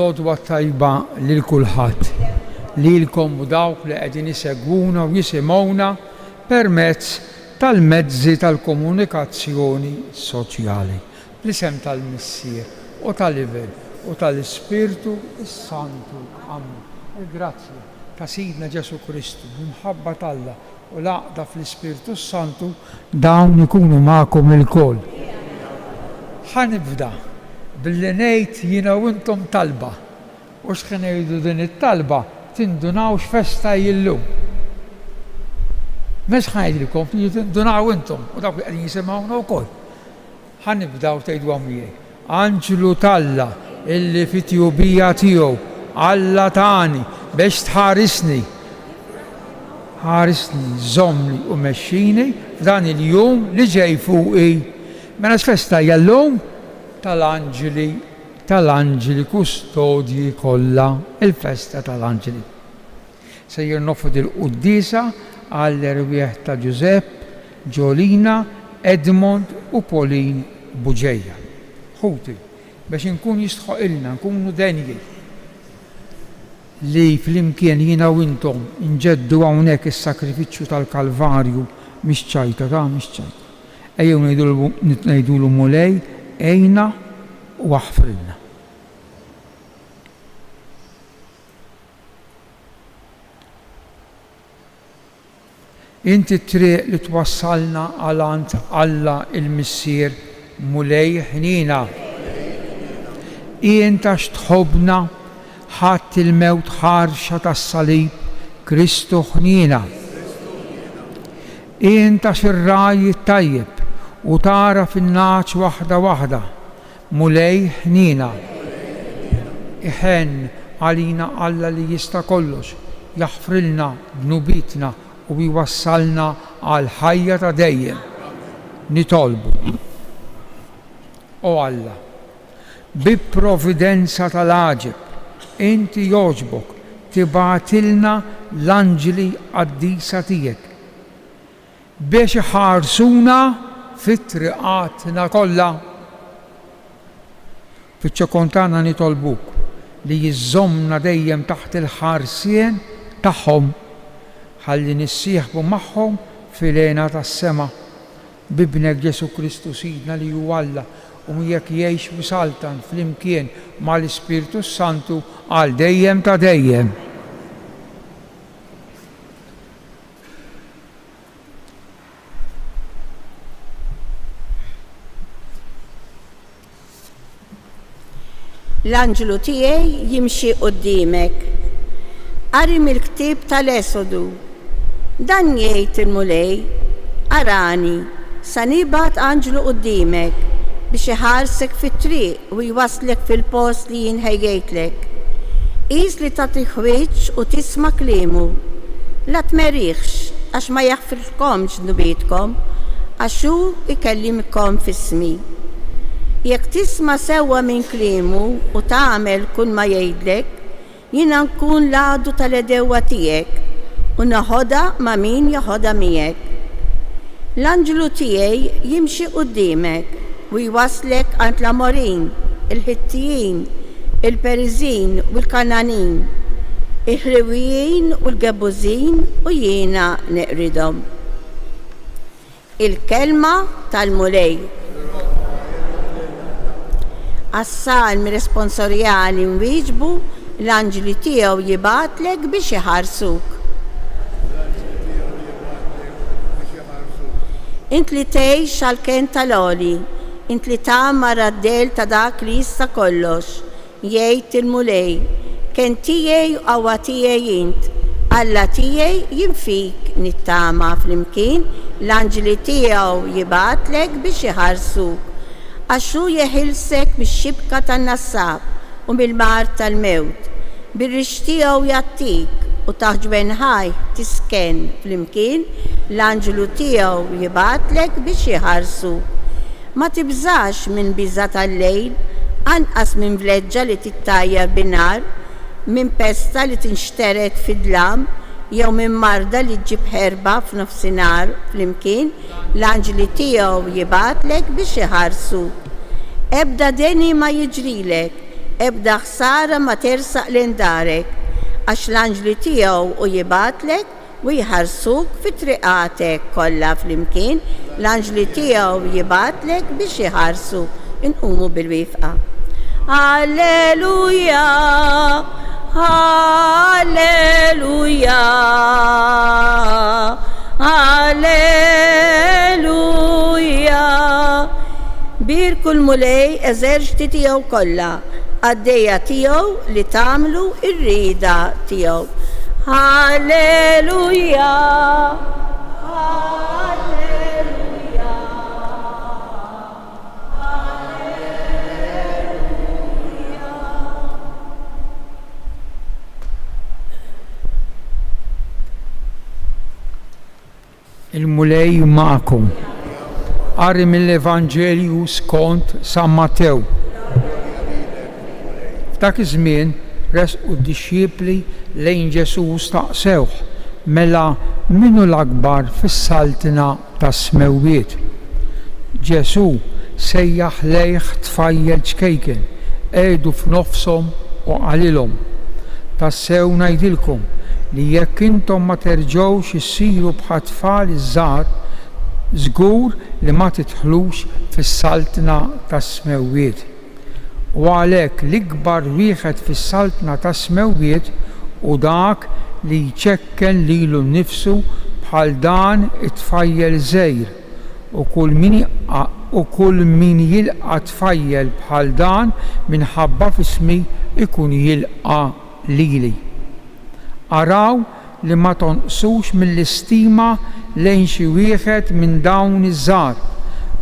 Lodwa tajba lil kulħadd, lilkom u dawk li qegħdin isegwuna u jisimgħuna permezz tal-mezzi tal-komunikazzjoni soċjali. Bl-isem tal-Missier u tal-Livell u tal-Ispirtu Santu. Amen. Il-grazzja ta' Sidna Ġesu Kristu, b'imħabba tal-Alla u l-għaqda fl-Ispirtu Santu dawn ikunu magħkom il-koll. Ħanibda billi ngħid jiena u intom talba. U x'kien ngħidu din it-talba tindunaw x'festa illum. Mhux ħajdilkom tindunaw intom u dawk li qegħdin jisimgħuna wkoll. Ħanibdaw tgħidu miegħi. Anġlu tal-Alla illi fit-tjubija tiegħu Alla tani biex tħarisni. Ħarisni, żommni u mexxini f'dan il-jum li ġej fuqi. Mela x'festa hija llum tal-anġeli kustodji kollha, il-festa tal-anġeli. Se jirnofod il-qudiesa għall-erwieħ ta' Giuseppe, Ġolina, Edmond u Pauline Buġeja. Ħuti biex inkun jistħoqilna, nkunu denji li fl-imkien jiena u intom nġeddu hawnhekk is-sakrifiċċju tal-Kalvarju mhix ċajta mhix ċajta. Ejjew ngħidulu mulej ejna u aħfrilna. Inti triq li twassalna għalant Alla il-Missier mulej ħnina. Inta x'tħobbna ħadd il-mewt ħarxa tas-salib Kristu ħnina. Inta xir-raj tajjeb u tara fin-naċ waħda waħda mulej ħnina. Iħen għalina Alla li jista' kollox jaħfrilna b'nubitna u jwassalna għal ħajja ta' dejjem. Nitolbu. O Alla, bi provvidenza tal-għaġeb inti jogħġbok tibgħatilna l-anġeli qaddisa tiegħek biex iħarsuna fit-triqatna kollha. Fiċ-ċokontana nitolbuk li jiżżommna dejjem taħt il-ħarsien tagħhom ħalli nissieħbu magħhom fil-għena tas-sema b'ibnek Ġesu Kristu Sidna li huwa Alla u jekk jgħix u saltan fl-imkien mal-Ispirtu Santu għal dejjem ta' dejjem. L-anġlu tiegħi jimxi quddiemek. Qari mill-ktieb tal-Esodu. Dan jgħid il-mulej, arani, sa nibgħat anġlu quddiemek biex iħarsek fit-triq u jwaslek fil-post li jien ħejjejtlek. Qis li tagħti ħwieġ u tisma' kliemu. La tmerriħx għax ma jaħfrilkomx nubietkom għax hu ikellimkom f'ismi. Jekk tisma' sewwa minn kliemu u tagħmel kull ma jgħidlek, jiena nkun l-għadu tal-edewwa tiegħek u naħodha ma' min jaħodha miegħek. L-anġlu tiegħi jimxi quddiemek u jwaslek għand l-Amorin, il-Ħittijin, il-Periżin u l-Kananin, il-Ħriwijin u l-Gebużin u jiena neqridhom. Il-kelma tal-mulej. Għas-salmi responsorjali nwieġbu l-anġli tiegħu jibgħatlek biex iħarsuk. Int li tgħix għall-kien tal-għoli, int li tagħmar għad-del ta' dak li jista' kollox, jgħid il-mulej, kien tiegħi u qawwa tiegħi int, Alla tiegħi jien fik nittama flimkien, l-anġli tiegħu jibgħatlek biex iħarsuk, għax hu jeħilsek mix-xibka tan-nassab u mill-mar tal-mewt, bir-rix tiegħu jagħtik u taħt ġbenħaj tisken flimkien, l-anġlu tiegħu jibgħatlek biex iħarsuk. Ma tibżax minn biża tal-lejl, anqas minn vleġġa li tittajjar bin-nar, minn pesta li tinxteret fid-dlam, jew minn marda li ġġib ħerba f'nofsinhar flimkien, l-anġli tiegħu jibgħatlek biex iħarsuk. Ebda deni ma jiġrilek, ebda ħsara ma tersaq l-indarek, għax l-anġli tiegħu u jibatlek u jħarsuk fi triqatek kollha flimkien, l-anġli tiegħu jibatlek biex jħarsuk. Inqumu bil-wifqa. Alleluja, alleluja, alleluja. Birku l-mulej eżerċti tiegħu kollha, għaddejja tiegħu li tagħmlu r-rieda tiegħu. Alleluja, alleluja. Il-mulej ma'kom. Qari mill-Evanġelju skont San Matew. F'dak iż-żmien resqu d-dixxiepli lejn Ġesu staqsewh mela minu l-akbar fis-saltina tas-smewwiet. Ġesu sejjaħ lejh tfajjel ċkejken qiegħdu f'nofshom u qalilhom: tassew ngħidilkom li jekk intom ma terġgħux issiru bħal tfal iż-żgħar, żgur li ma tidħlux fis-saltna tas-smewwiet. U għalhekk l-ikbar wieħed fis-saltna tas-smewwiet u dak li jċekken lilu nnifsu bħal dan it-tfajjel żgħir, u kull min jilqa' tfajjel bħal dan minħabba f'ismi ikun jilqa' lili. Araw li ma tonqsux mill-istima lejn xi wieħed minn dawn iż-żgħar,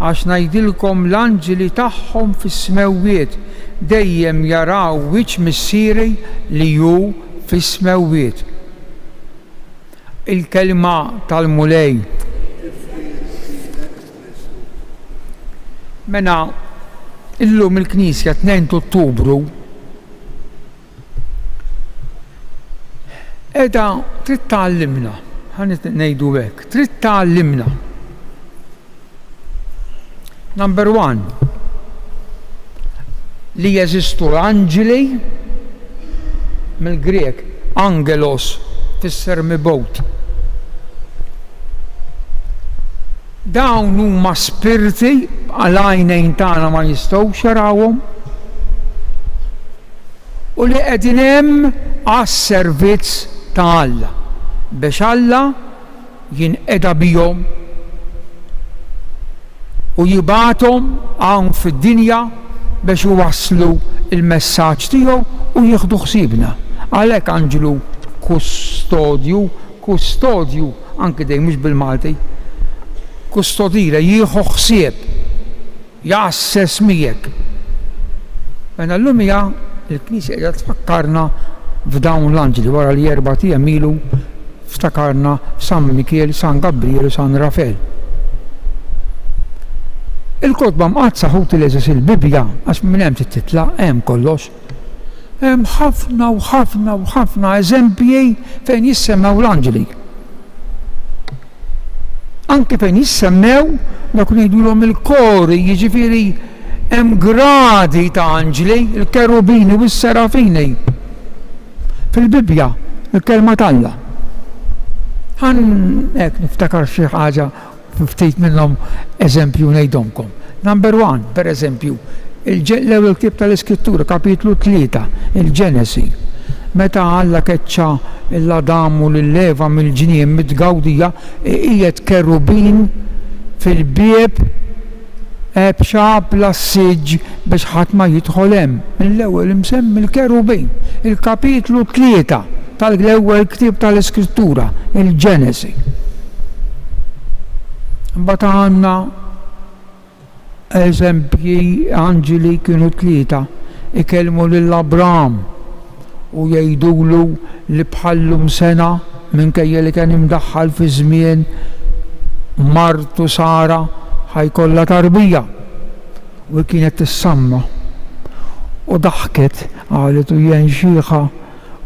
għax ngħidilkom l-anġeli tagħhom fis-smewwiet dejjem jaraw wiċċ missieri li hu fis-smewwiet. Il-kelma tal-mulej. Mena illum il-Knisja 2 Ottubru edha trid tgħallimna, ħanet ngħidu hekk, trid tgħallimna. Number 1, li jeżistu l-anġeli, mill-Grek angelos fisser mibgħut. Dawn huma spirti għal għajnejn tagħna ma jistgħux jarawhom u li qegħdin hemm għas-servizz ta' Alla biex Alla jinqeda bihom u jibathom hawn fid-dinja biex iwasslu il-messaġġ tiegħu u jieħdu ħsiebna. Għalhekk anġelu kustodju anke dejjem mhux bil-Malti, kustodira jieħu ħsieb, jassess miegħek. Mela llum hija l-Knisja qiegħda tfakkarna f'dawn l-anġeli wara li 4 tiem ilu ftakarna San Mikiel, San Gabriel u San Rafael. Il-kotba mqazza ħutilizas il-Bibja għax minn hemm titlaq hemm kollox. Hemm ħafna u ħafna u ħafna eżempji fejn jissemmew l-anġeli. Anke fejn jissemmew dak ngħidulhom il-kori, jiġifieri hemm gradi ta' anġeli, il-kerubini u s-serafini. Fil-Bibja, il-kelma tal-Alla. Hekk niftakar xi ħaġa ftit minnhom eżempju ngħidhomkom. Number 1, per eżempju, l-ewwel ktieb tal-Iskrittura, kapitlu 3, il-Ġenesi. Meta Alla keċċa l-Adamu lill-Eva mill-ġnien mitgawdija, qiegħed kerubin fil-bieb ebxa bla siġġ biex ħadd ma jidħol hemm. Mill-ewwel imsemmi l-kerubin, il-kapitlu 3 tal-ewwel ktieb tal-Iskrittura, il-Ġenesi. Mbagħad għandna eżempji anġeli kienu 3 ikellmu lill-Abraham u jgħidulu li bħallum sena minkejja li kien imdaħħal fi żmien martu Sara ħajkollha tarbija u kienet tissamma u daħket qalet u jien xieħa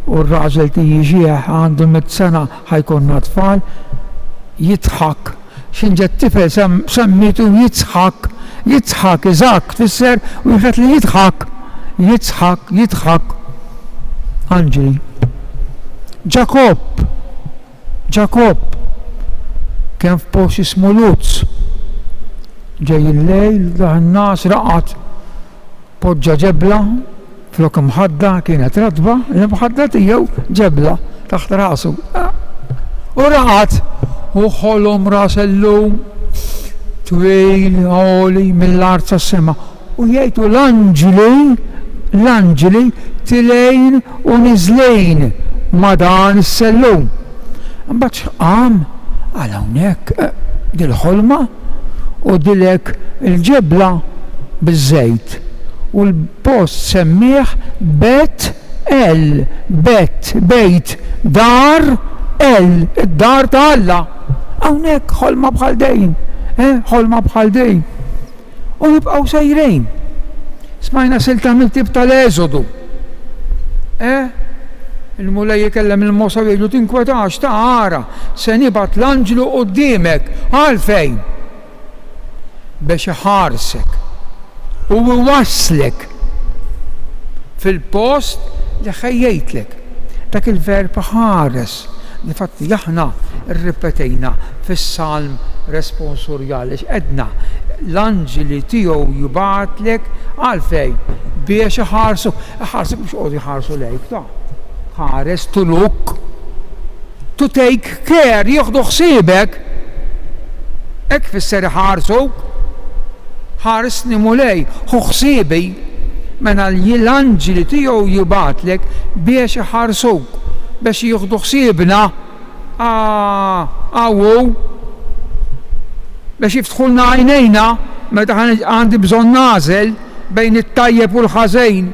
u r-raġel tiegħi xieħ għandu 100 sena ħajkonna tfal jidħak x'inġed tifel semmitu jidħak Iżak tfisser wieħed li jidħak jidħak anġeli. Ġakob kien f'post ismu Luz. Ġej il-lejl, n-nas raqat poġġa ġebla flok mħadda kienet radba, mħadda tiegħu ġebla taħt rasu. U raqat u ħolhom ras illum twil għoli mill-art sas-sema u jgħidu l-anġeli tilejn u niżlejn ma dan is-sellum. Mbagħad x'qam għal hawnhekk dil-ħolma u dilek il-ġebla biż-żejt u l-post semmieħ bejt dar id-dar ta' Alla. Hawnhekk ħolma bħal dejn, ħolma bħal dejn. U jibqgħu sejrejn. Smajna silta mill-tib tal-Eżodu. Il-mulej jikellem il-Mosa jgħidu tinkwetax ta' ara se nibgħat l-anġlu quddiemek għalfejn biex iħarsek u iwasslek fil-post li ħejjejtlek. Dak il-verb ħares li fatti aħna rripetejna fis-salm responsorjali x'edna l-anġeli tiegħu jibgħatlek għalfejn biex iħarsuk biex qogħdu jħarsu lejk ta' ħares to look, to take care, jieħdu ħsiebek. Hekk fisser ħarsuk, ħaresni mulej, ħu ħsiebi mela l-anġeli tiegħu jibgħatlek biex iħarsuk, biex jieħdu ħsiebna biex jiftħulna għajnejna meta għandi bżonn nażel bejn it-tajjeb u l-ħażejn.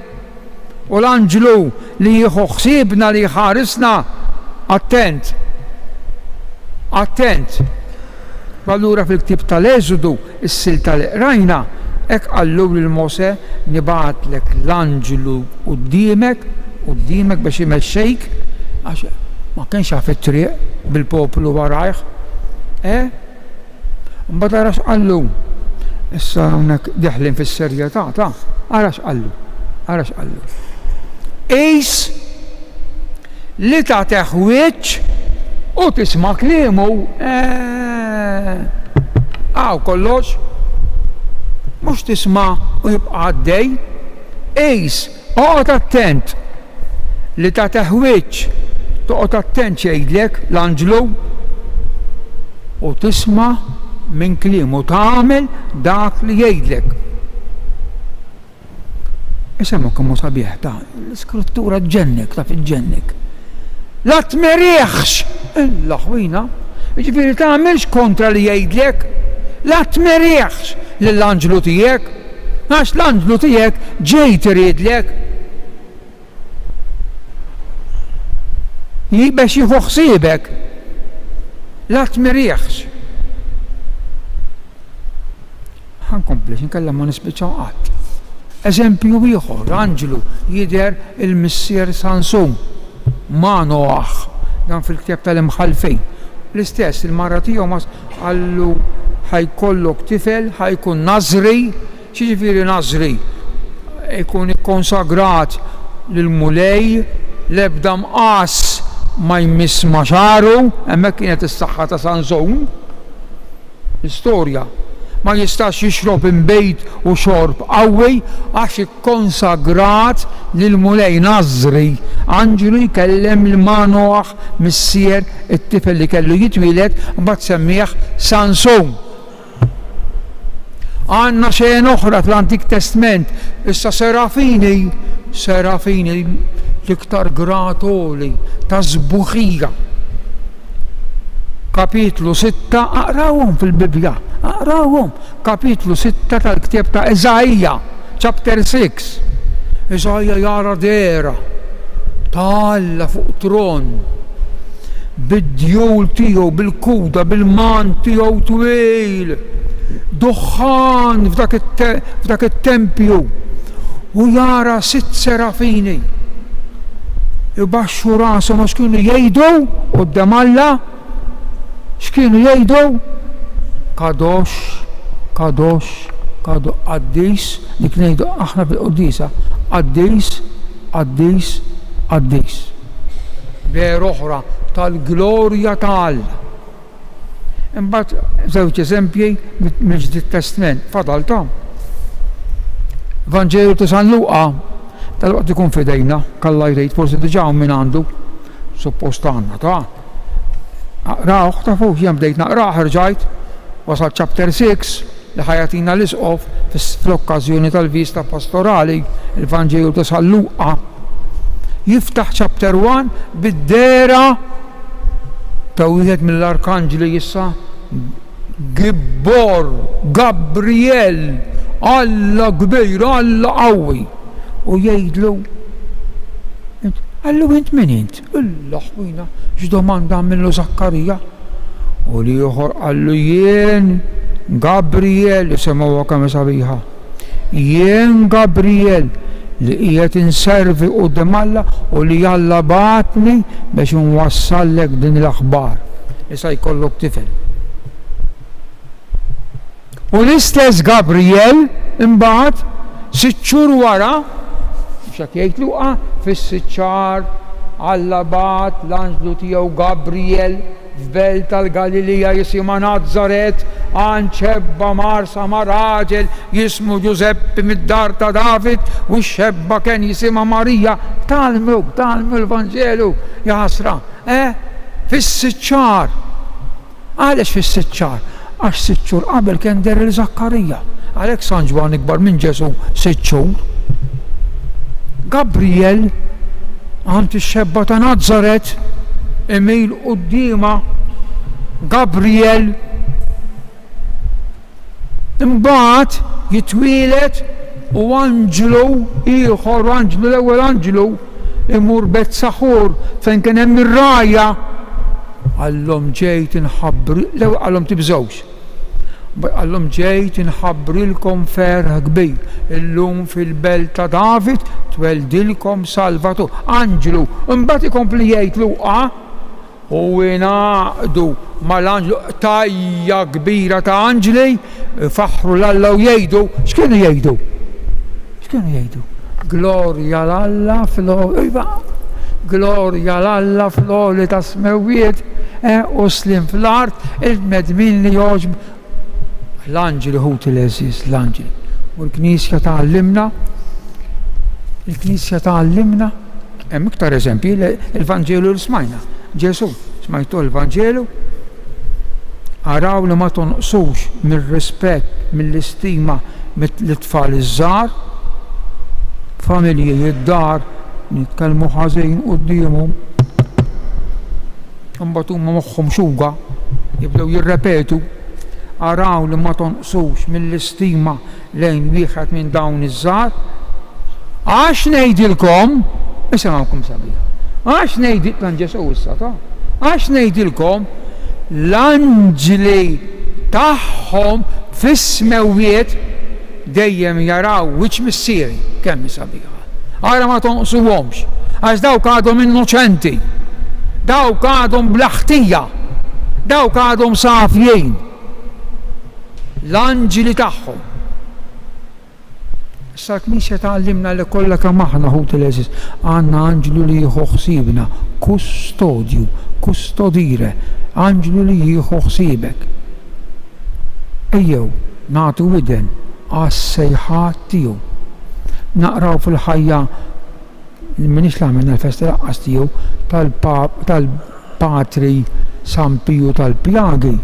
U l-anġlu li jieħu ħsiebna li jħarisna attent. Allura fil-ktib tal-Eżodu is-silta li qrajna hekk qallu lil Mose nibgħatlek l-anġlu quddiemek biex imexxejk għax ma kienx jaf it-triq bil-poplu warajh. Mbagħad ara x'qallu. Issa hawnhekk diħlin fis-serjetà ta' ara x'qallu. Qis li ta' teħwieġ u tisma' kliemu. Kollox mhux tisma' u jibqa' għaddej. Qis oqgħod attent li ta' teħwieġ toqgħod attent jgħidlek l-anġlu u tisma' minn kliemu tagħmel dak li jgħidlek. Isemmu kemm hu sabiħ ta' l-iskrittura ġennek ta' fil-ġennek. La tmerieħx il-laħwina, jiġifieri tagħmilx kontra li jgħidlek, la tmerieħx lill-anġlu tiegħek, għax l-anġlu tiegħek ġej tiriedlek. Biex jieħu ħsiebek, la tmerieħx. Ħankompli inkella ma nispiċċaw qatt. Eżempju ieħor, anġlu jidher il-missier Sansun ma' Noah dan fil-ktieb tal-imħalfejn. L-istess il-mara tiegħu ma qallu ħajkollok tifel ħajkun nażri, x'jiġifieri nażri? Ikun ikkonsagrat lill-mulej l-ebda mqas ma jmiss ma' xaru, hemmhekk kienet is-saħħa ta' Sansun. L-istorja ma jistax jixrob imbejt u xorb qawwi għax ikkonsagrat lill-mulej nażri. Anġlu jkellem il-Manoaħ missier it-tifel li kellu jitwieled mbagħad semmih Sansun. Għandna xejn oħra fl-Antik Testament issa serafini l-iktar gratoli ta' żbuħija. Kapitlu 6 aqrawhom fil-Bibja. Kapitlu 6 tal-ktieb ta' Eżajja, chapter 6. Eżajja jara dera ta' Alla fuq tron bid-djul tiegħu, bil-kuda, bil-man tiegħu twil, duħħan f'dak it-tempju u jara 6 serafini ibaxxu rashom għax kienu jgħidu quddiem Alla. X'kienu jgħidu? Kadosh, qaddis, dik ngħidu aħna fil-Quddisa, Qaddis. Ver oħra tal-glorja ta' Alla. Imbagħad żewġ eżempji mill-Ġdid Testament, fadaltom. Vanġelu ta' San Luqa, tal-waqt ikun fidejna, kalla jrejt, forsi diġà minn għandu, suppost għandna ta' Aqrawh ta' fuq jien bdejt naqrah rġajt, wasal chapter 6 li ħajatina l-isqof fl-okkażjoni tal-vista pastorali, il-Vanġelu ta' San Luqa. Jiftaħ chapter 1 bid-dera ta' wieħed mill-arkanġli issa Gibbor, Gabriel, Alla kbir, Alla qawwi. U jgħidlu, għallu int min int? Illa ħwina, x'domanda għamillu Zakkarija? U li ieħor għallu jien Gabriel, semmuha kemm sabiħa. Jien Gabriel li qiegħed inservi quddiem Alla u li Alla batni biex nwassallek din l-aħbar. Issa jkollok tifel. U l-istess Gabriel imbagħad 6 xhur wara x'qed jgħid Luqa fis-siċċar Alla bat l-anġlu tiegħu Gabriel f'belt tal-Galilija jisimha Nażaret għand xebba marsa ma' raġel jismu Giuseppe mid-dar ta' David u x-xebba kien jisimha Marija. Talmu l-Vanġelu ja ħasra. Fis-siċċar. Għalex fis-siċċar? Għax 6 xhur qabel kien der il-Zakkarija. Għalhekk San Ġwan ikbar minn Ġesu 6 xhur. Gabriel għand ix-xebba ta' Nażaret imil qudiema Gabriel imbagħad jitwielet u anġlu ieħor l-ewwel anġlu imur Bet Saħur fejn kien hemm ir-rajja għallhom ġejt inħabbri l-ewwel għallhom tibżgħux. Għallhom ġejt inħabbrilkom ferħ kbir illum fil-belt ta' David tweldilkom Salvatur. Anġlu imbagħad ikompli jgħid Luqa u ngħaqdu mal-anġlu tajja kbira ta' anġli faħru l-Alla u jgħidu x'kienu jgħidu? Glorja l-Alla glorja l-Alla fl-għoli ta' smewiet u slim fl-art il-medmin li joġb l-anġli ħut il-eżis l-anġli. U l-Knisja tgħallimna hemm iktar eżempji il-Vanġelu li smajna. Ġesu smajtu l-Vanġelu araw li ma tonqsux mir-rispett mill-istima l-tfal iż-żgħar, familji id-dar nitkellmu ħażin qudiemhom. Imbagħad huma moħħhom xuga jibdew jirrepetu. Araw li ma tonqsux mill-istima lejn wieħed minn dawn iż-żgħar. Għax ngħidilkom, isimgħukom sabiħa. Għax ngħidilkom Ġesu issa ta' għax ngħidilkom l-anġli tagħhom fis-smewwiet dejjem jaraw wiċċ missieri kemm sabiħa. Ara ma tonqsuhomx għax dawk għadhom innoċenti, dawk għadhom bla ħtija, dawk għadhom safjin. L-anġli tagħhom. Issa l-Knisja tgħallimna li kollha kemm aħna ħut il-eżis għandna anġlu li jieħu ħsiebna, kustodire, anġlu li jieħu ħsiebek. Ejjew nagħtu widen għas-sejħat tiegħu. Naqraw fil-ħajja minix l-għamilna l-festa laqqas tiegħu tal-Patri San Piju tal-Pjagi.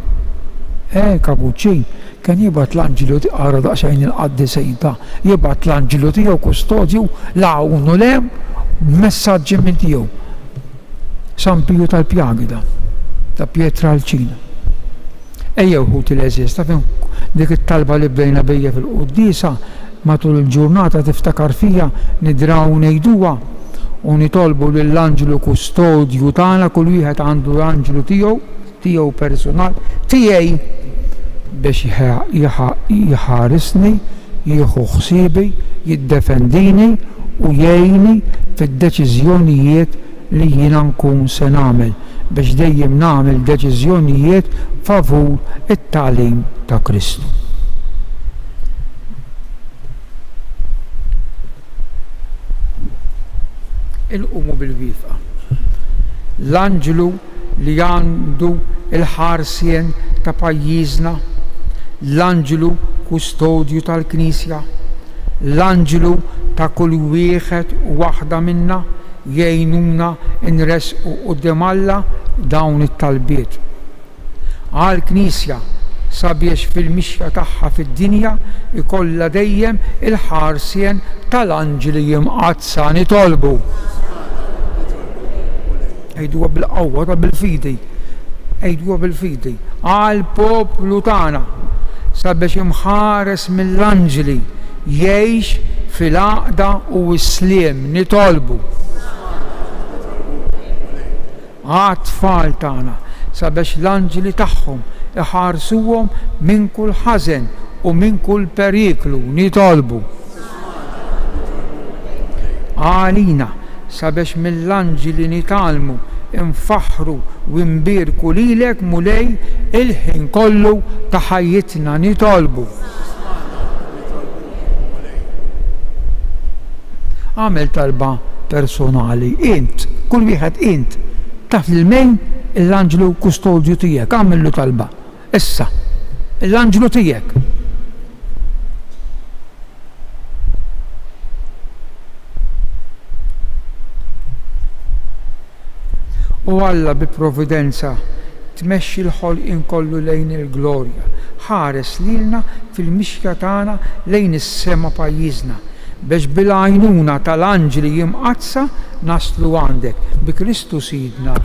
Kapuċin kien jibgħat l-anġelu għara daqsxejn il-qaddisejta, jibgħat l-anġelu tiegħu kustodju l-għawnu lem messaġġi minn tiegħu. San Piju tal-Pjagi ta' Pietra l-Ċina. Ejjew ħut il-eżis ta' fin dik it-talba li bdejna bejja fil-qudiesa matul il-ġurnata tiftakar fija nidraw ngħiduha u nitolbu lill-anġelu kustodju tagħna kull wieħed għandu l-anġelu tiegħu personal tiegħi biex jħarisni, jieħu ħsiebi, jiddefendini u jgħinni fid-deċiżjonijiet li jiena nkun se nagħmel biex dejjem nagħmel deċiżjonijiet favur it-tagħlim ta' Kristu. il-qumu bil-wifqa. L-anġlu li għandu il-ħarsien ta' pajjiżna, l-anġlu kustodju tal-Knisja, l-anġlu ta' kull wieħed u waħda minna jgħinuna nresqu quddiem Alla dawn it-talbiet. Għall-Knisja sabiex fil-mixja tagħha fid-dinja ikollha dejjem il-ħarsien tal-anġli jimqazza nitolbu. Ejduha bil-qawwa ta' bil-fidi. Ejduha bil-fidi. Għall-poplu tagħna sabiex imħares mill-anġli jgħix fil-għaqda u s-sliem nitolbu. Għat-tfal tagħna sabiex l-anġli tagħhom iħarsuhom minn kull ħażen u minn kull periklu nitolbu. Għalina sabiex mill-anġli nitalmu infaħru u nbirku lilek mulej il-ħin kollu ta' ħajjitna nitolbu. Għamel talba personali, int, kull wieħed int, taf l-mejn l-anġlu kustodju tijek, għamillu talba. Issa, l-anġlu tijek. U Alla bi provvidenza tmexxi l-ħolqien kollu lejn il-glorja, ħares lilna fil-mixja tagħna lejn is-sema pajjiżna biex bil-għajnuna tal-anġli jimqazza naslu għandek bi Kristu Sidna.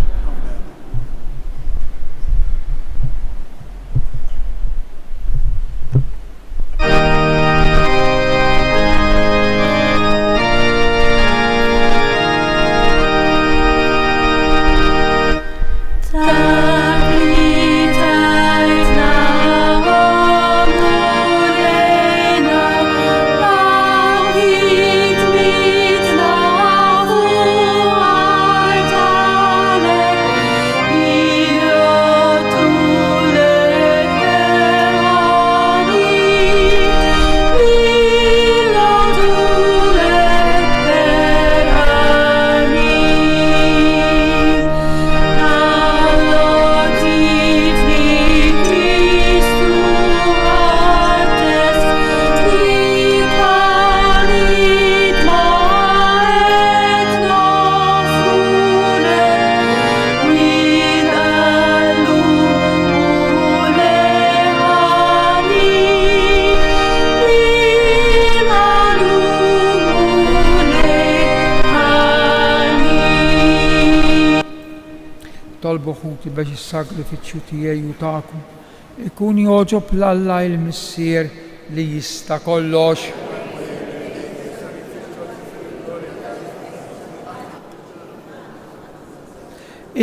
Tolbu ħuti biex is-sagrifiċċju tiegħi u tagħkom ikun jogħġob l-Alla il-Missier li jista' kollox.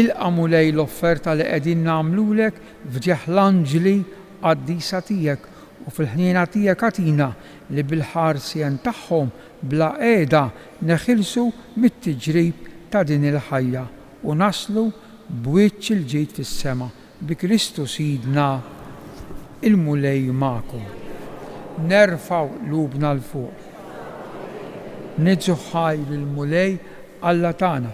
Ilqamu lej l-offerta li qegħdin nagħmlulek fġieħ l-anġli qaddisa tiegħek u fil-ħniena tiegħek għatina li bil-ħarsien tagħhom bla qiegħda neħilsu mit-tiġrib ta' din il-ħajja u naslu b'wiċċ il-ġid fis-sema bi Kristu Sidna il-mulej magħkom. Nerfaw lubna l-fuq. Niġġu ħajr il-mulej Alla tagħna.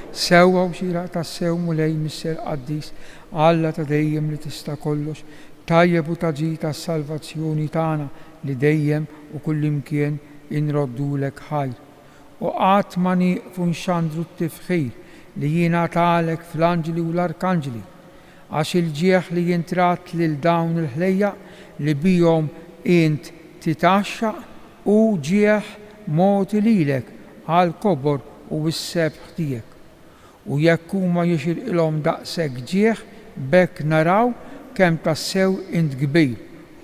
Sewwa u xieraq tas-sew mulej Mister Qaddis Alla ta' dejjem li tista' kollox, tajjeb u taġi tas-salvazzjoni tagħna li dejjem u kullimkien inroddulek ħajr. U qatt ma nieqfu nxandru t-tifħir li jingħatalek fl-anġli u l-arkanġli, għax il-ġieħ li jintrat lil dawn il-ħlejja li bihom int titaxxaq u ġieħ moti lilek għal kobor u s-sebħ tiegħek. U jekk huma jixirqilhom daqshekk ġieħ bekk naraw kemm tassew int kbir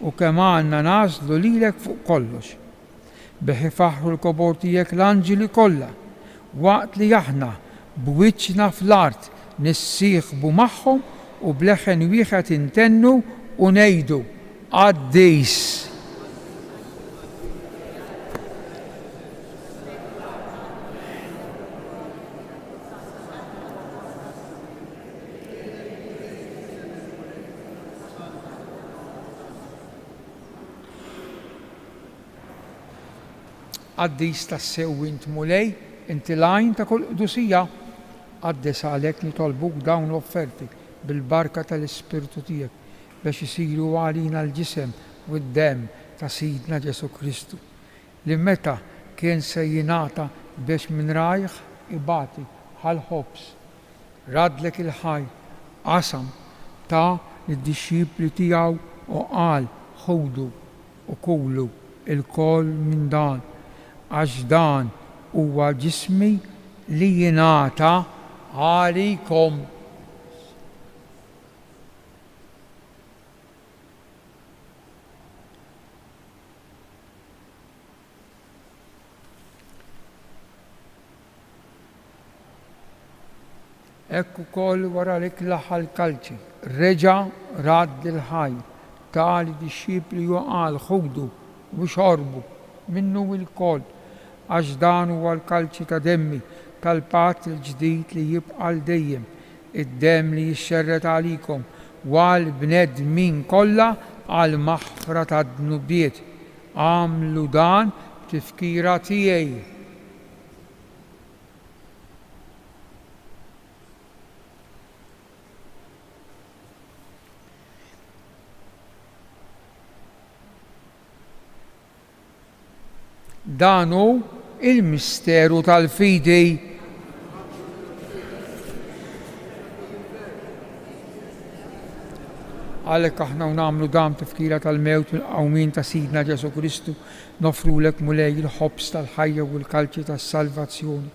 u kemm għandna nażlu lilek fuq kollox. Biex ifaħħru l-kobor tiegħek l-anġli kollha waqt li aħna b'wiċċna fl-art nissieħbu magħhom u bleħen wieħed intennu u ngħidu Qaddis. Qaddis tas-sew int mulej inti lajn ta' kull qdusija qaddes għalhekk nitolbuk dawn l-offerti bil-barka tal-Ispirtu tiegħek biex isiru għalina l-ġisem u d-dem ta' Sidna Ġesu Kristu li meta kien se jingħata biex minn rajħ ibati bħal-ħobs radlek il-ħaj qasam ta' lid-dixxipli tiegħu u qal ħudu u kulu il-koll minn dan għax dan huwa ġismi li jingħata għalikom. Ekku koll wara li klaħħa l-kalċi, reġa radd il-ħaj, tali dixxipli u qal ħudu u xorbu minnu il-koll għax dan huwa l-kalċi ta' demmi tal-patt il-ġdid li jibqa' l-dejjem, id-demm li jixxerret għalikom u għall-bnedmin kollha għal maħfra tad-dnubiet. Għamlu dan b'tifkira tiegħi. Dan hu il-misteru tal-fidi. Għalhekk aħna nagħmlu dan tifkira tal-mewt u l-qawmin ta' Sidna Ġesu Kristu nofrulek mulej il-ħobs tal-ħajja u l-kalċi tas-salvazzjoni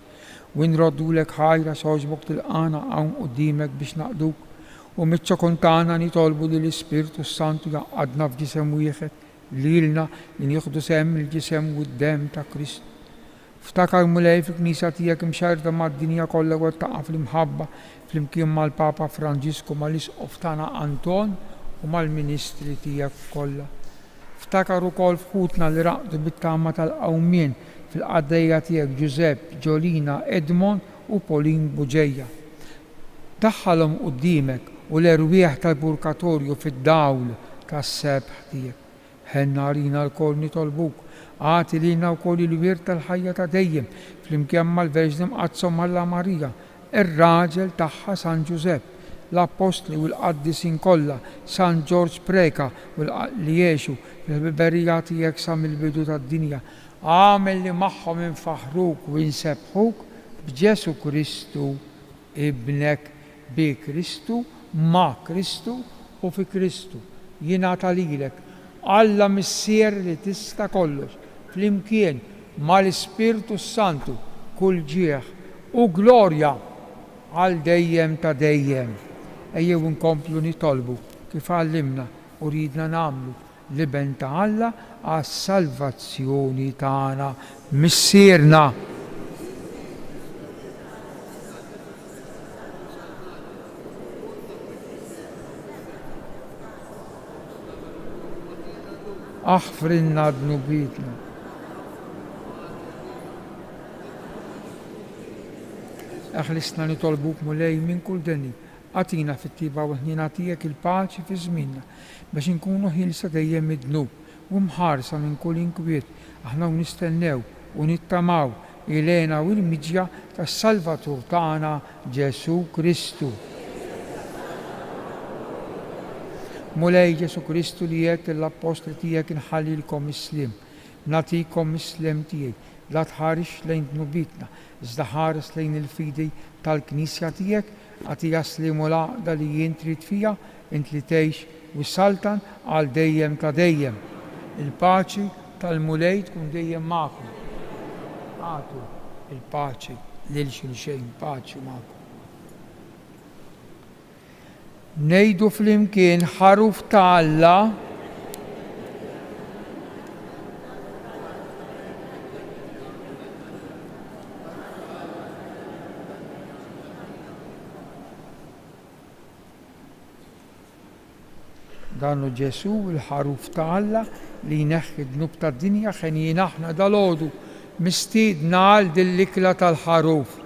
u nroddulek ħajra soġbok tilqana hawn quddiemek biex naqduk u miċ-ċokontana nitolbu li l-Ispirtu Santu jaqgħadna f'ġisem wieħed lilna li nieħdu sehem il-ġisem u d-dem ta' Kristu. Ftakar mulej fil-Knisja tiegħek imxerda mad-dinja kollha u taqa' fl-imħabba flimkien mal-Papa Franġisku mal-Isqof tagħna Anton u mal-Ministri tiegħek kollha. Ftakar ukoll fħutna li raqdu bit-tama tal-qawmien fil-qaddejja tiegħek Giuseppe, Ġolina, Edmond u Polin Buġejja. Daħħalhom quddiemek u l-erwieħ tal-purkatorju fid-dawl tas-sebħ tiegħek. Ħenna rina l-kol nitolbuk, għati lina wkoll il-wirt tal-ħajja ta' dejjem flimkien mal-Verġni Mqazzom Alla Marija, ir-raġel tagħha San Giuseppe, l-Apostli u l-Qaddisin kollha, San George Preka u li jgħixu fil-biberija tiegħek sa mill-bidu tad-dinja. Għamel li magħhom infaħruk u nsebħuk b'Ġesu Kristu ibnek, bi Kristu, ma' Kristu u fi Kristu. Jingħata lilek Alla missier li tista' kollox flimkien mal-Ispirtu Santu kull ġieħ u glorja għal dejjem ta' dejjem. Ejjew nkomplu nitolbu kif għallimna u ridna nagħmlu li ben ta' Alla għas-salvazzjoni tagħna missierna. Aħfrinna dnubitna. Aħlisna nitolbuk mulej minn kull deni, għatina fit-tiba u ħnina tiegħek il-paċi fi żminna biex inkunu ħilsa dejjem id-dnub u mħarsa minn kull inkwiet. Aħna nistennew u nittamaw ilena u l-miġja tas-Salvatur tagħna Ġesu Kristu. Mulej Ġesu Kristu li jgħid l-Apostli tiegħek inħallilkom is-slim, nagħtikom is-slim tiegħi, la tħarix lejn dnubitna, iżda ħares lejn il-fidi tal-Knisja tiegħek, għatija slim u l-għaqda li jien trid fiha, int li tgħix u saltan għal dejjem ta' dejjem. Il-paċi tal-mulej tkun dejjem magħkom. Għatu il-paċi lil xulxejn, paċi magħkom. Nejdu flimkien ħaruf ta' Alla danu Ġesu il-ħaruf ta' Alla li jneħħi d-dnub tad-dinja ħen aħna dal-għodu mistiedna għal dil-ikla tal-ħaruf.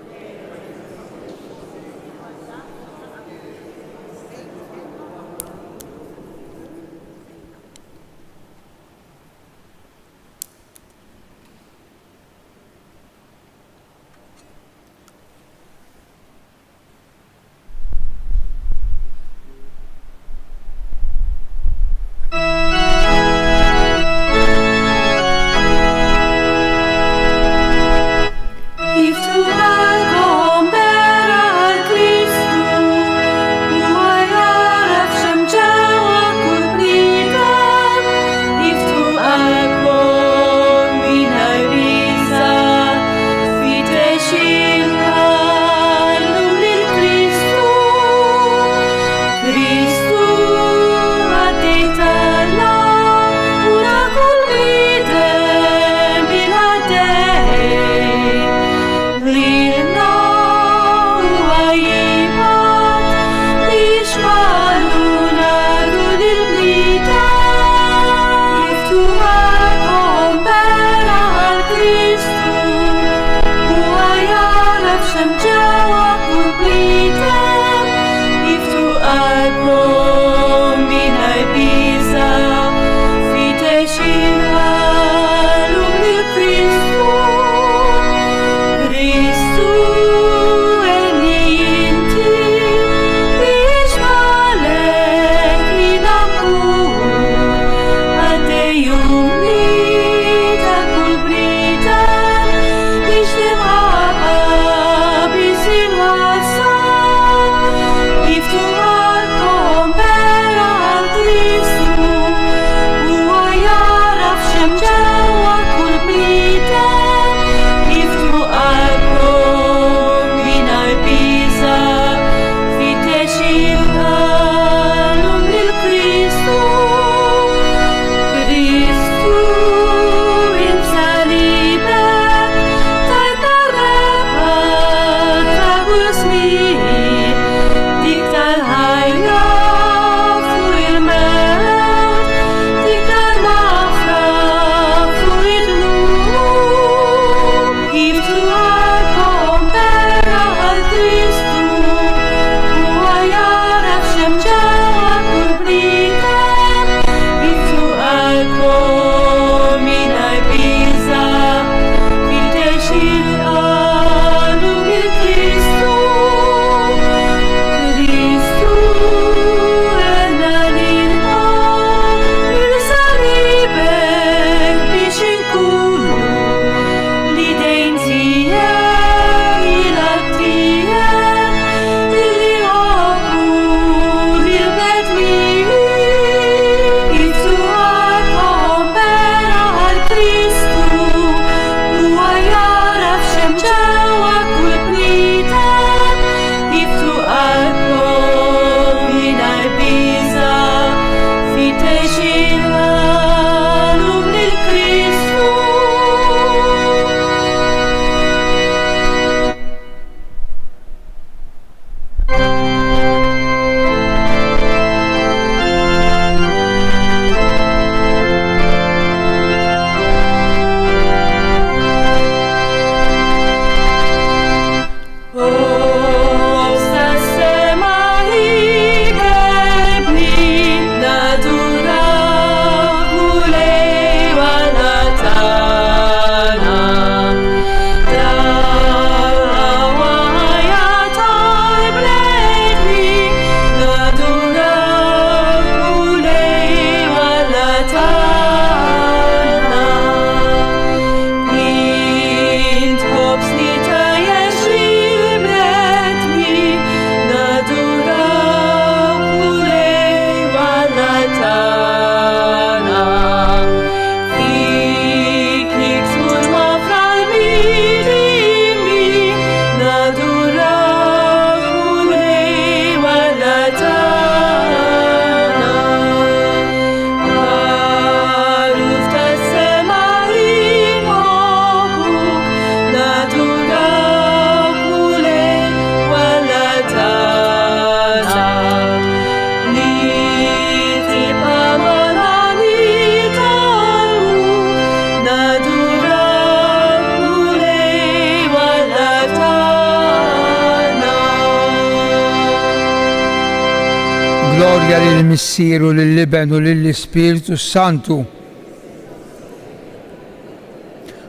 glorja lill-Missieru, lill-Iben u lill-Ispiritu Santu.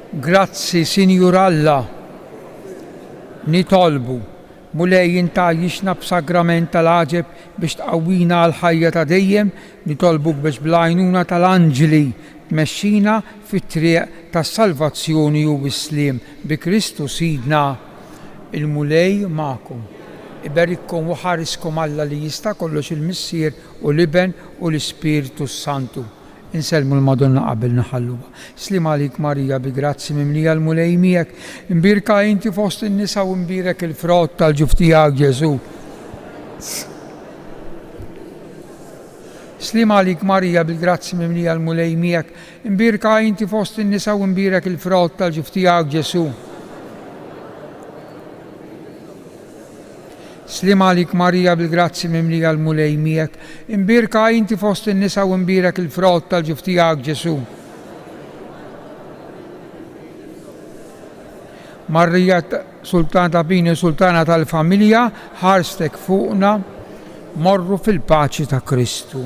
Grazzi, Sinjur Alla, nitolbu mulej jintajjixna b'sagrament tal-għaġeb biex tqawwina għal-ħajja ta' dejjem, nitolbuk biex bl-għajnuna tal-anġli tmexxina fit-triq tas-salvazzjoni u bis-sliem bi Kristu Sidna. Il-mulej magħkom. Iberikkom u ħariskom Alla li jista' kollox il-Missier u l-Iben u l-Ispiritu Santu. Inselmu l-Madonna qabel naħalluha. Slim għalik Marija bi grazzi mimlija l-mulej miegħek, imbirka inti fost in-nisa u imbirek il-frott tal-ġuf tiegħek Ġesu. Slim għalik Marija bi grazzi mimlija l-mulej miegħek, imbirka inti fost in-nisa u imbirek il-frott tal-ġuf tiegħek Ġesu. Slim għalik Marija bil-grazzi mimlija l-mulej miegħek, imbirka inti fost in-nisa u imbirek il-frott tal-ġuf tiegħek Ġesu. Marija Sultana ta' Bini, Sultana tal-Familja, ħarstek fuqna, morru fil-paċi ta' Kristu.